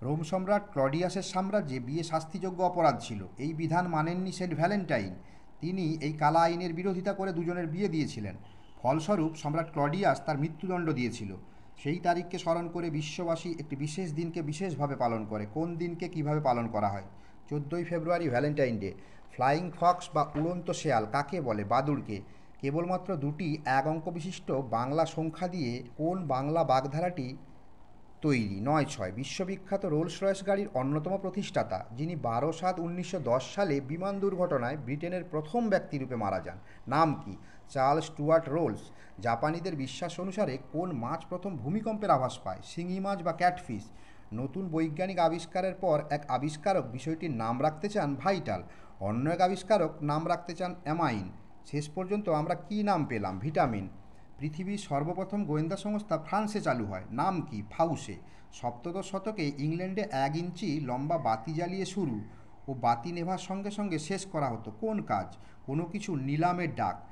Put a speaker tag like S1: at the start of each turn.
S1: Rome সম্রাট ক্লডিয়াসের সাম্রাজ্যে বিয়ে শাস্তিযোগ্য অপরাধ ছিল। এই বিধান মানেননি সেন্ট ভ্যালেন্টাইন। তিনি এই কালা আইনের বিরোধিতা করে দুজনের বিয়ে দিয়েছিলেন। ফলস্বরূপ সম্রাট ক্লডিয়াস তার মৃত্যুদণ্ড দিয়েছিল। সেই তারিখকে স্মরণ করে বিশ্ববাসী একটি বিশেষ দিনকে বিশেষভাবে পালন করে। কোন দিনকে কিভাবে পালন করা হয়? 14ই ফেব্রুয়ারি ভ্যালেন্টাইন ডে। ফ্লাইং ফক্স বা উড়ন্ত শেয়াল কাকে বলে? বাদুড়কে। কেবলমাত্র দুটি এক অঙ্ক বিশিষ্ট বাংলা সংখ্যা দিয়ে কোন বাংলা বাগধারাটি তৈরি? 9-6। বিশ্ববিখ্যাত রোলস রয়েস গাড়ির অন্যতম প্রতিষ্ঠাতা, যিনি 12/7/1910 সালে বিমান দুর্ঘটনায় ব্রিটেনের প্রথম ব্যক্তিরূপে মারা যান, নাম কি? Charles Stewart Rolle's. জাপানিদের বিশ্বাস অনুসারে কোন মাছ প্রথম ভূমিকম্পের আভাস পায়? শিঙি মাছ বা ক্যাটফিশ। নতুন বৈজ্ঞানিক আবিষ্কারের পর এক আবিষ্কারক বিষয়টির নাম রাখতে চান ভাইটাল, অন্য এক আবিষ্কারক নাম রাখতে চান অ্যামাইন। শেষ পর্যন্ত আমরা কি নাম পেলাম? ভিটামিন। পৃথিবীর সর্বপ্রথম গোয়েন্দা সংস্থা ফ্রান্সে চালু হয়, নাম কি? ফাউসে। সপ্তদশ শতকে ইংল্যান্ডে 1 ইঞ্চি লম্বা বাতি জ্বালিয়ে শুরু ও বাতি নেভার সঙ্গে সঙ্গে শেষ করা হতো কোন কাজ? কোনো কিছু নিলামের ডাক।